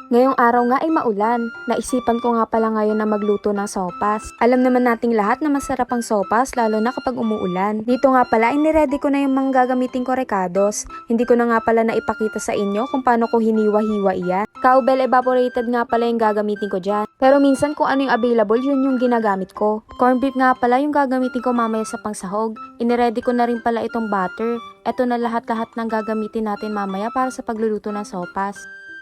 Ngayong araw nga ay maulan. Naisipan ko nga pala ngayon na magluto ng sopas. Alam naman nating lahat na masarap ang sopas lalo na kapag umuulan. Dito nga pala ay niready ko na yung mga gagamitin ko recados. Hindi ko na nga pala naipakita sa inyo kung paano ko hiniwa-hiwa iyan. Cowbell evaporated nga pala yung gagamitin ko dyan. Pero minsan kung ano yung available yun yung ginagamit ko. Corn beef nga pala yung gagamitin ko mamaya sa pangsahog. Iniready ko na rin pala itong butter. Ito na lahat-lahat ng gagamitin natin mamaya para sa pagluluto ng sopas.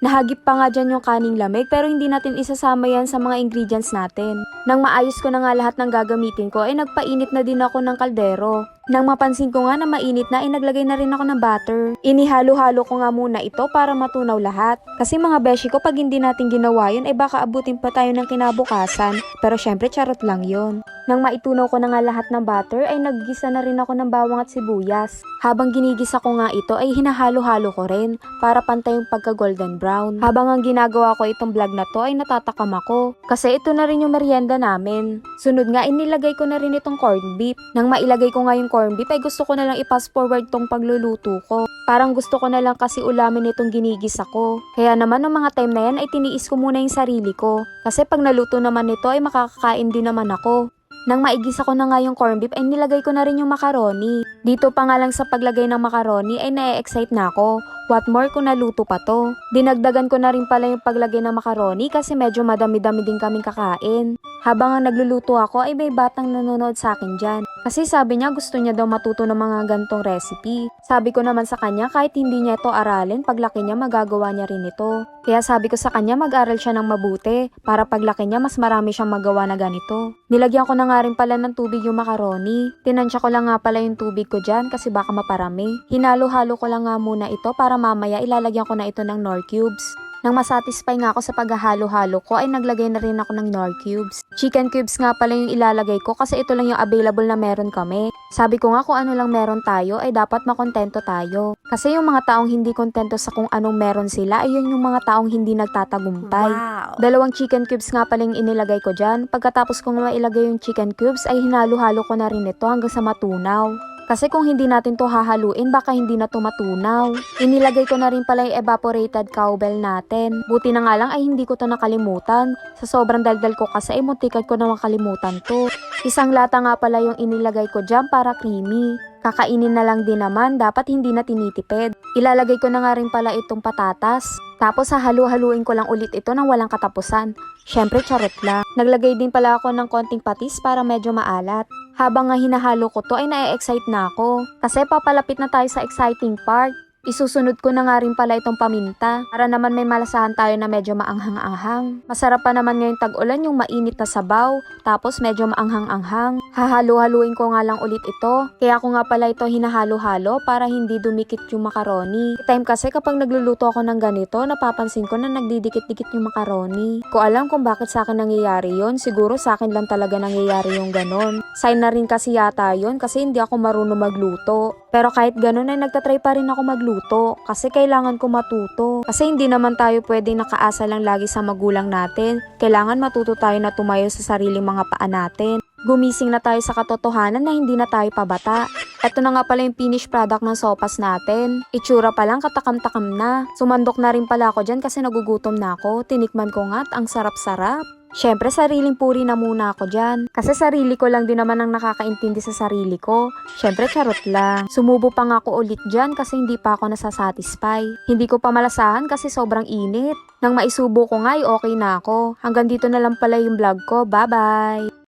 Nahagip pa nga dyan yung kaning lamig pero hindi natin isasama yan sa mga ingredients natin. Nang maayos ko na nga lahat ng gagamitin ko ay nagpainit na din ako ng kaldero. Nang mapansin ko nga na mainit na ay naglagay na rin ako ng butter. Inihalo-halo ko nga muna ito para matunaw lahat. Kasi mga beshi ko pag hindi natin ginawa yun ay baka abutin pa tayo ng kinabukasan. Pero syempre charot lang yun. Nang maitunaw ko na nga lahat ng butter ay naggisa na rin ako ng bawang at sibuyas. Habang ginigisa ko nga ito ay hinahalo-halo ko rin para pantay yung pagka golden brown. Habang ang ginagawa ko itong vlog na to ay natatakam ako. Kasi ito na rin yung merienda namin. Sunod nga inilagay ko na rin itong corned beef. Nang mailagay ko nga yung corned beef ay gusto ko na lang i-fast forward tong pagluluto ko. Parang gusto ko na lang kasi ulamin itong ginigisa ko. Kaya naman ng mga time na yan ay tiniis ko muna yung sarili ko. Kasi pag naluto naman ito ay makakakain din naman ako. Nang maigisa ko na nga yung corned beef ay nilagay ko na rin yung macaroni. Dito pa nga lang sa paglagay ng macaroni ay na-excite na ako. What more kung naluto pa to. Dinagdagan ko na rin pala yung paglagay ng macaroni kasi medyo madami-dami din kaming kakain. Habang ang nagluluto ako ay may batang nanonood sa akin dyan. Kasi sabi niya gusto niya daw matuto ng mga gantong recipe. Sabi ko naman sa kanya kahit hindi niya ito aralin, paglaki niya magagawa niya rin ito. Kaya sabi ko sa kanya mag-aral siya ng mabuti para paglaki niya mas marami siyang magawa na ganito. Nilagyan ko na nga rin pala ng tubig yung macaroni. Tinansya ko lang nga pala yung tubig ko dyan kasi baka maparami. Hinalo-halo ko lang nga muna ito para mamaya ilalagyan ko na ito ng Knorr cubes. Nang masatisfy nga ako sa paghahalo-halo ko ay naglagay na rin ako ng Knorr cubes. Chicken cubes nga pala yung ilalagay ko kasi ito lang yung available na meron kami. Sabi ko nga kung ano lang meron tayo ay dapat makontento tayo. Kasi yung mga taong hindi kontento sa kung anong meron sila ay yun yung mga taong hindi nagtatagumpay. Wow. 2 chicken cubes nga pala yung inilagay ko dyan. Pagkatapos kong mailagay yung chicken cubes ay hinalo-halo ko na rin ito hanggang sa matunaw. Kasi kung hindi natin to hahaluin, baka hindi na to matunaw. Inilagay ko na rin pala yung evaporated cowbell natin. Buti na nga lang ay hindi ko to nakalimutan. Sa sobrang daldal ko kasi ay muntikan ko na makalimutan to. Isang lata nga pala yung inilagay ko dyan para creamy. Kakainin na lang din naman, dapat hindi na tinitipid. Ilalagay ko na nga rin pala itong patatas. Tapos hahalu-haluin ko lang ulit ito nang walang katapusan. Syempre charot lang. Naglagay din pala ako ng konting patis para medyo maalat. Habang nga hinahalo ko to ay na-excite na ako. Kasi papalapit na tayo sa exciting part. Isusunod ko na nga rin pala itong paminta para naman may malasahan tayo na medyo maanghang-anghang. Masarap pa naman ngayong tag-ulan yung mainit na sabaw, tapos medyo maanghang-anghang. Hahalo-haluin ko nga lang ulit ito. Kaya ko nga pala ito hinahalo-halo para hindi dumikit yung macaroni. Time kasi kapag nagluluto ako ng ganito, napapansin ko na nagdidikit-dikit yung macaroni. Ko alam kung bakit sa akin nangyayari yon, siguro sa akin lang talaga nangyayari yung ganon. Sign na rin kasi yata yon kasi hindi ako marunong magluto. Pero kahit ganon ay nagtatry pa rin ako magluto kasi kailangan ko matuto. Kasi hindi naman tayo pwedeng nakaasa lang lagi sa magulang natin. Kailangan matuto tayo na tumayo sa sariling mga paa natin. Gumising na tayo sa katotohanan na hindi na tayo pabata. Ito na nga pala yung finished product ng sopas natin. Itsura pa lang katakam-takam na. Sumandok na rin pala ako dyan kasi nagugutom na ako. Tinikman ko nga at ang sarap-sarap. Syempre, sariling puri na muna ako dyan. Kasi sarili ko lang din naman ang nakakaintindi sa sarili ko. Syempre, charot lang. Sumubo pa nga ako ulit dyan kasi hindi pa ako nasasatisfy. Hindi ko pa malasahan kasi sobrang init. Nang maisubo ko nga ay okay na ako. Hanggang dito na lang pala yung vlog ko. Bye-bye!